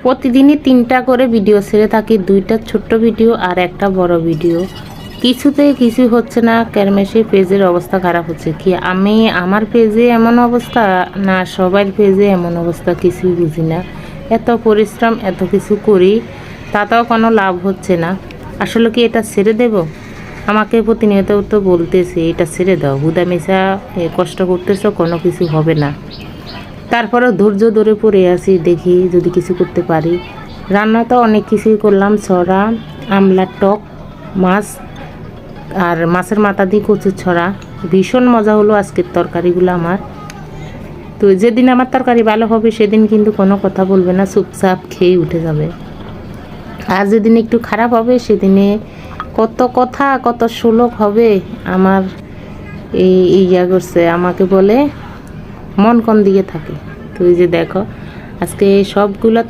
প্রতিদিনই 3টা করে ভিডিও ছেড়ে থাকি, 2টা ছোট্ট ভিডিও আর একটা বড় ভিডিও। কিছুতে কিছু হচ্ছে না, কেরমেশে পেজের অবস্থা খারাপ হচ্ছে। কি আমার পেজে এমন অবস্থা না সবার পেজে এমন অবস্থা, কিছুই বুঝি না। এত পরিশ্রম এত কিছু করি, তাতেও কোনো লাভ হচ্ছে না। আসলে কি এটা ছেড়ে দেব? আমাকে প্রতিনিয়ত তো বলতেছে এটা ছেড়ে দাও, হুদামেশা কষ্ট করতেছো, কোনো কিছু হবে না। তারপরেও ধৈর্য ধরে পড়ে আছি, দেখি যদি কিছু করতে পারি। রান্না তো অনেক কিছুই করলাম, ছড়া, আমলার টক, মাছ আর মাছের মাথা দিয়ে কচুর ছড়া। ভীষণ মজা হলো আজকের তরকারিগুলো আমার। তো যেদিন আমার তরকারি ভালো হবে সেদিন কিন্তু কোনো কথা বলবে না, চুপচাপ খেয়ে উঠে যাবে। আর যেদিন একটু খারাপ হবে সেদিনে কত কথা কত শ্লোক হবে। আমার এই ইয়া করছে, আমাকে বলে মন কোন দিকে থাকে। তো এই যে দেখো আজকে সবগুলা